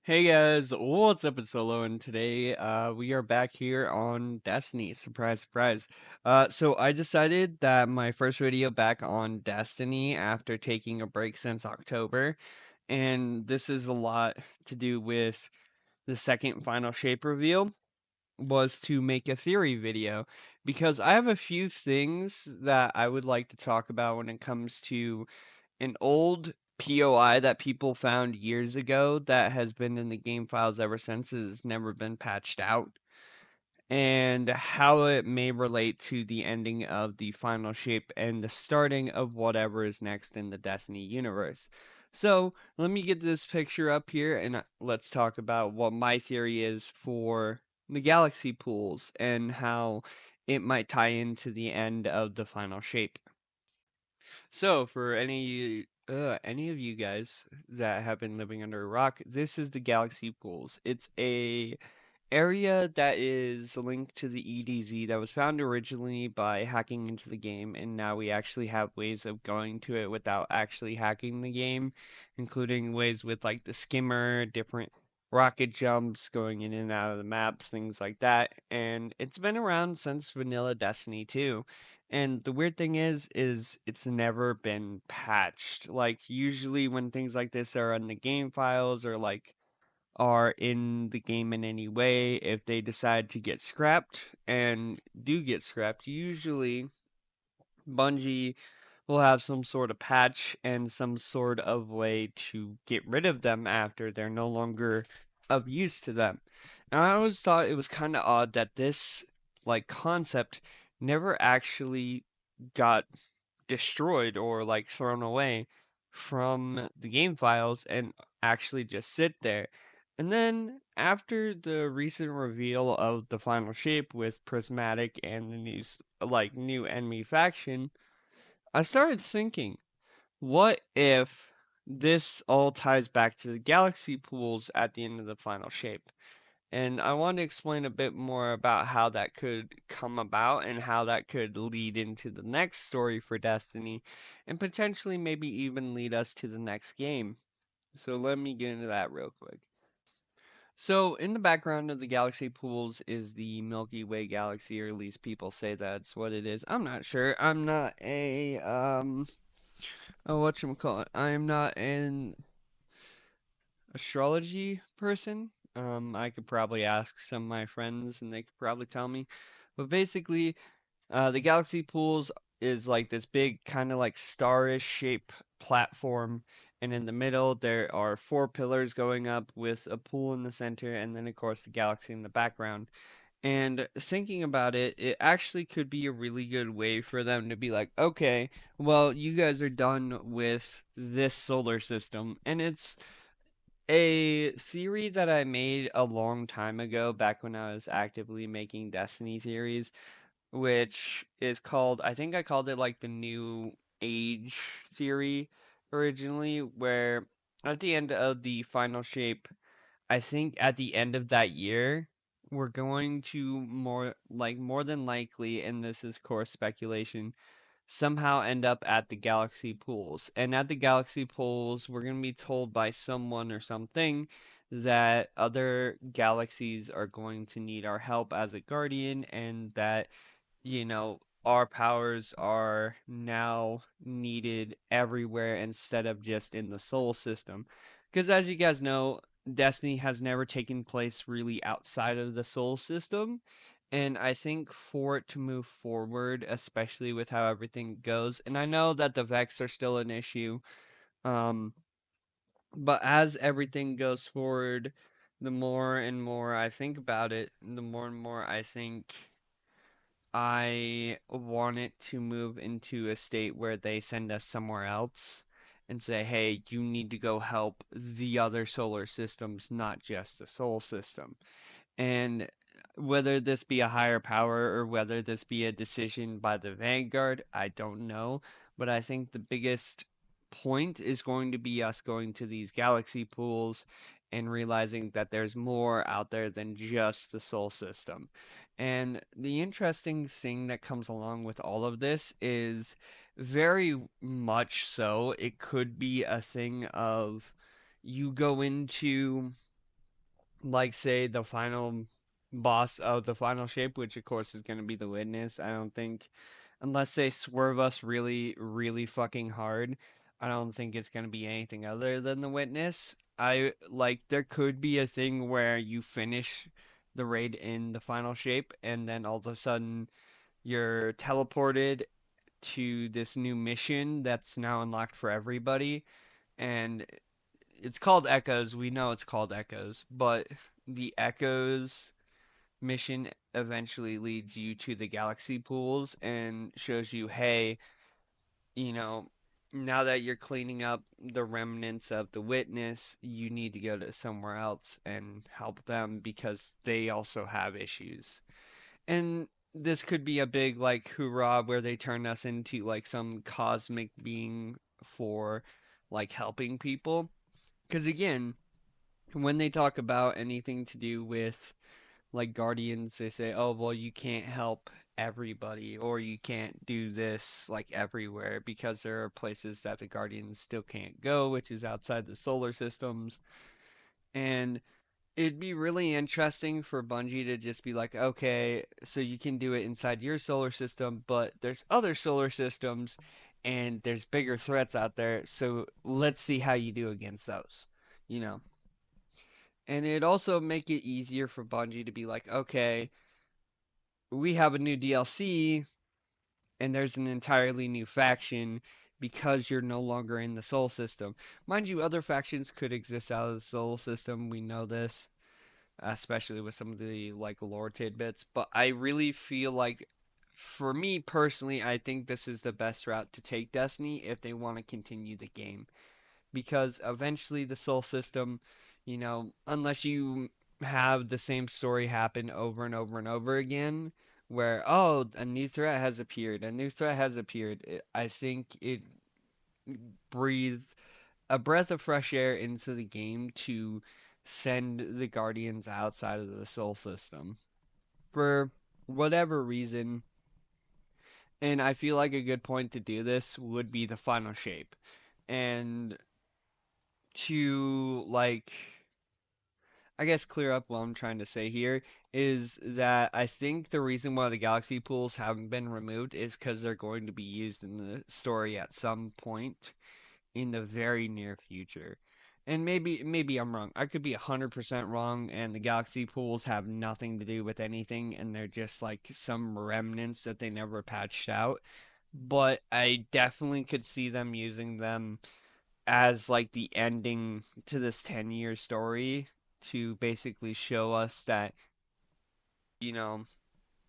Hey guys, what's up? It's Solo, and today we are back here on Destiny. Surprise, surprise. So I decided that my first video back on Destiny after taking a break since October, and this is a lot to do with the second final shape reveal, was to make a theory video because I have a few things that I would like to talk about when it comes to an old POI that people found years ago that has been in the game files ever since has never been patched out, and how it may relate to the ending of the final shape and the starting of whatever is next in the Destiny universe. So, let me get this picture up here and let's talk about what my theory is for the galaxy pools and how it might tie into the end of the final shape. So, for any of you guys that have been living under a rock, this is the Galaxy Pools. It's a area that is linked to the EDZ that was found originally by hacking into the game, and now we actually have ways of going to it without actually hacking the game, including ways with like the skimmer, different rocket jumps going in and out of the maps, things like that. And it's been around since Vanilla Destiny 2. And the weird thing is it's never been patched. Like usually when things like this are in the game files or like are in the game in any way, if they decide to get scrapped and do get scrapped, usually Bungie will have some sort of patch and some sort of way to get rid of them after they're no longer of use to them. And I always thought it was kind of odd that this like concept never actually got destroyed or like thrown away from the game files and actually just sit there. And then after the recent reveal of the final shape with Prismatic and the new enemy faction, I started thinking, what if this all ties back to the galaxy pools at the end of the final shape? And I want to explain a bit more about how that could come about and how that could lead into the next story for Destiny and potentially maybe even lead us to the next game. So let me get into that real quick. So, in the background of the galaxy pools is the Milky Way galaxy, or at least people say that's what it is. I'm not sure. I'm not a whatchamacallit. I'm not an astrology person. I could probably ask some of my friends and they could probably tell me. But basically, the galaxy pools is like this big kind of like starish shape platform, and in the middle there are four pillars going up with a pool in the center, and then of course the galaxy in the background. And thinking about it, it actually could be a really good way for them to be like, okay, well, you guys are done with this solar system, and it's a theory that I made a long time ago, back when I was actively making Destiny series, which is called, I think I called it like the New Age theory originally, where at the end of the final shape, I think at the end of that year, we're going to more than likely, and this is core speculation, somehow end up at the galaxy pools. And at the galaxy pools, we're going to be told by someone or something that other galaxies are going to need our help as a guardian, and that, our powers are now needed everywhere instead of just in the soul system. Because as you guys know, Destiny has never taken place really outside of the soul system. And I think for it to move forward, especially with how everything goes, and I know that the Vex are still an issue, um, but as everything goes forward, the more and more I think about it, the more and more I think I want it to move into a state where they send us somewhere else and say, hey, you need to go help the other solar systems, not just the Sol system. And whether this be a higher power or whether this be a decision by the Vanguard, I don't know. But I think the biggest point is going to be us going to these galaxy pools and realizing that there's more out there than just the Sol system. And the interesting thing that comes along with all of this is very much so, it could be a thing of you go into like say the final boss of the final shape, which of course is going to be the witness. I don't think, unless they swerve us really, really fucking hard, I don't think it's going to be anything other than the witness. I like there could be a thing where you finish the raid in the final shape and then all of a sudden you're teleported to this new mission that's now unlocked for everybody, and it's called Echoes. We know it's called Echoes, but the Echoes mission eventually leads you to the galaxy pools and shows you, hey, you know, now that you're cleaning up the remnants of the witness, you need to go to somewhere else and help them because they also have issues. And this could be a big like hoorah where they turn us into like some cosmic being for like helping people. Because again, when they talk about anything to do with like guardians, they say, "Oh, well, you can't help everybody or you can't do this like everywhere because there are places that the guardians still can't go, which is outside the solar systems." And it'd be really interesting for Bungie to just be like, "Okay, so you can do it inside your solar system, but there's other solar systems and there's bigger threats out there, so let's see how you do against those." You know, and it'd also make it easier for Bungie to be like, okay, we have a new DLC and there's an entirely new faction because you're no longer in the Sol system. Mind you, other factions could exist out of the Sol system. We know this, especially with some of the like lore tidbits. But I really feel like, for me personally, I think this is the best route to take Destiny if they want to continue the game, because eventually the soul system, unless you have the same story happen over and over and over again, where, oh, a new threat has appeared, a new threat has appeared, I think it breathes a breath of fresh air into the game to send the Guardians outside of the soul system for whatever reason. And I feel like a good point to do this would be the final shape. And to like I guess clear up what I'm trying to say here is that I think the reason why the galaxy pools haven't been removed is because they're going to be used in the story at some point in the very near future. And maybe I'm wrong. I could be 100% wrong and the galaxy pools have nothing to do with anything and they're just like some remnants that they never patched out. But I definitely could see them using them as like the ending to this 10-year story to basically show us that, you know,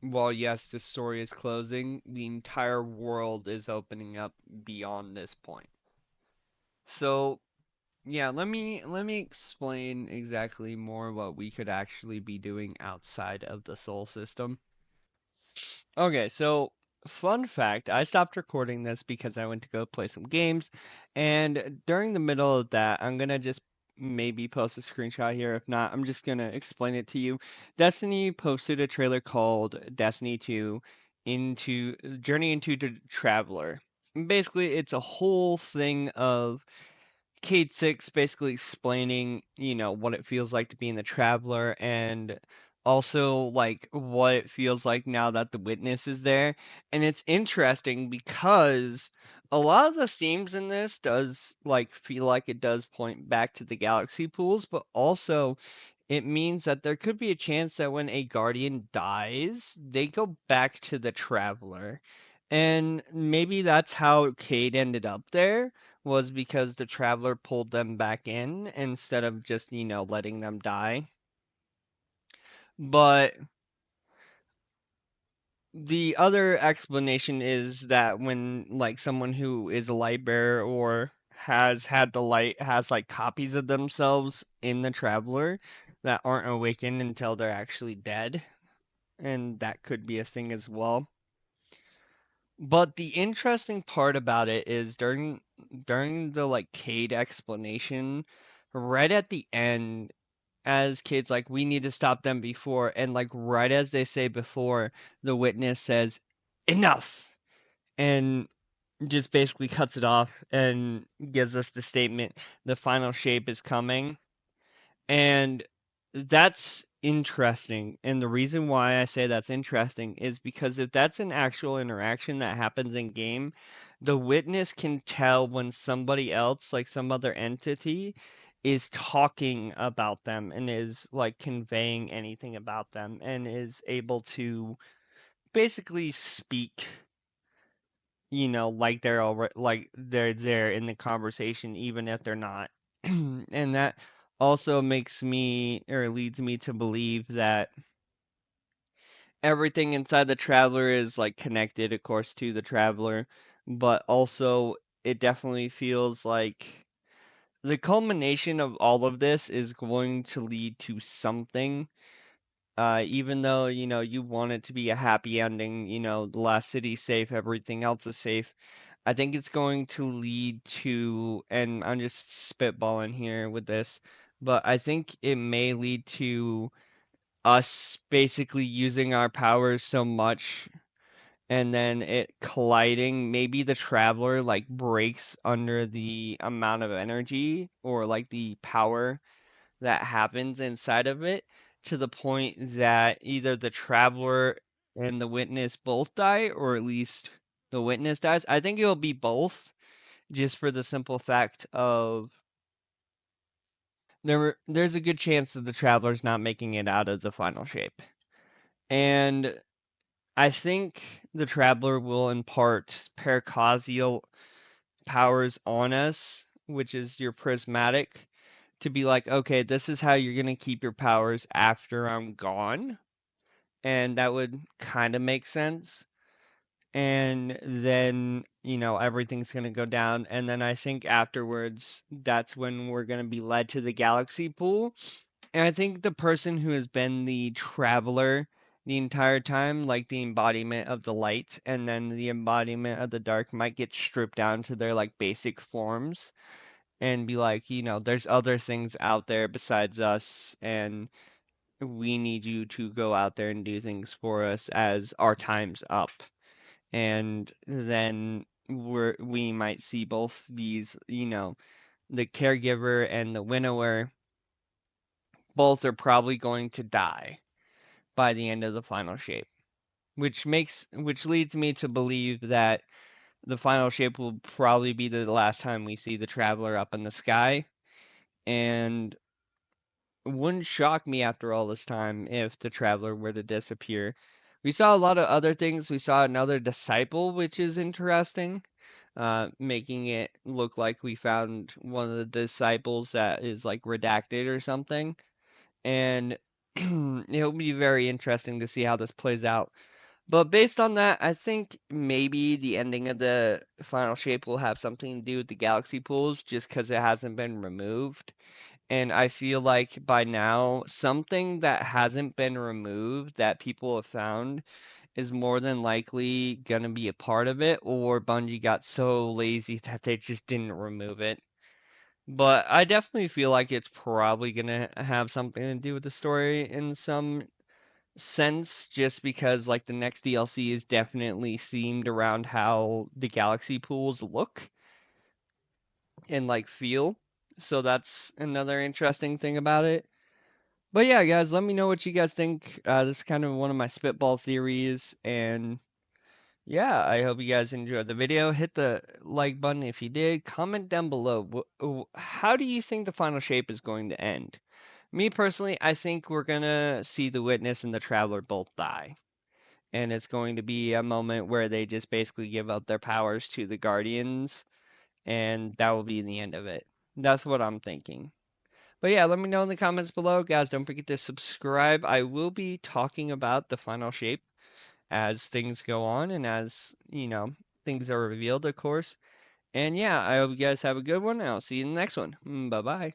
while yes, this story is closing, the entire world is opening up beyond this point. So, yeah, let me explain exactly more what we could actually be doing outside of the Sol system. Okay, so fun fact, I stopped recording this because I went to go play some games, and during the middle of that, I'm gonna just maybe post a screenshot here. If not, I'm just gonna explain it to you. Destiny posted a trailer called Destiny 2 into Journey into the Traveler. Basically, it's a whole thing of Cade Six basically explaining, what it feels like to be in the Traveler and also like what it feels like now that the witness is there. And it's interesting because a lot of the themes in this does like feel like it does point back to the galaxy pools, but also it means that there could be a chance that when a guardian dies, they go back to the traveler. And maybe that's how Cade ended up there, was because the traveler pulled them back in instead of just, letting them die. But the other explanation is that when like someone who is a light bearer or has had the light has like copies of themselves in the traveler that aren't awakened until they're actually dead, and that could be a thing as well. But the interesting part about it is during the like Cade explanation, right at the end, as kids like we need to stop them before, and like right as they say before, the witness says enough and just basically cuts it off and gives us the statement, the final shape is coming. And That's interesting. And the reason why I say that's interesting is because if that's an actual interaction that happens in game, the witness can tell when somebody else, like some other entity, is talking about them and is like conveying anything about them and is able to basically speak, like they're already like they're there in the conversation even if they're not. And that also makes me or leads me to believe that everything inside the traveler is like connected, of course, to the traveler, but also it definitely feels like the culmination of all of this is going to lead to something. Even though, you want it to be a happy ending, the last city's safe, everything else is safe. I think it's going to lead to, and I'm just spitballing here with this, but I think it may lead to us basically using our powers so much and then it colliding. Maybe the traveler like breaks under the amount of energy or like the power that happens inside of it to the point that either the traveler and the witness both die, or at least the witness dies. I think it'll be both, just for the simple fact of there's a good chance that the traveler's not making it out of the final shape. And I think the traveler will impart paracausial powers on us, which is your prismatic, to be like, okay, this is how you're gonna keep your powers after I'm gone. And that would kind of make sense. And then, everything's gonna go down. And then I think afterwards, that's when we're gonna be led to the galaxy pool. And I think the person who has been the traveler the entire time, like the embodiment of the light and then the embodiment of the dark, might get stripped down to their like basic forms and be like, there's other things out there besides us, and we need you to go out there and do things for us as our time's up. And then we might see both these, the caregiver and the winnower, both are probably going to die by the end of the final shape, which leads me to believe that the final shape will probably be the last time we see the traveler up in the sky. And it wouldn't shock me after all this time if the traveler were to disappear. We saw a lot of other things. We saw another disciple, which is interesting, making it look like we found one of the disciples that is like redacted or something. And it'll be very interesting to see how this plays out. But based on that, I think maybe the ending of the final shape will have something to do with the galaxy pools just because it hasn't been removed. And I feel like by now, something that hasn't been removed that people have found is more than likely gonna be a part of it, or Bungie got so lazy that they just didn't remove it. But I definitely feel like it's probably gonna have something to do with the story in some sense, just because like the next DLC is definitely themed around how the galaxy pools look and like feel. So that's another interesting thing about it. But yeah, guys, let me know what you guys think. This is kind of one of my spitball theories, and yeah, I hope you guys enjoyed the video. Hit the like button if you did. Comment down below. How do you think the final shape is going to end? Me personally, I think we're gonna see the witness and the traveler both die. And it's going to be a moment where they just basically give up their powers to the guardians, and that will be the end of it. That's what I'm thinking. But yeah, let me know in the comments below. Guys, don't forget to subscribe. I will be talking about the final shape as things go on and as, things are revealed, of course. And yeah, I hope you guys have a good one. And I'll see you in the next one. Bye bye.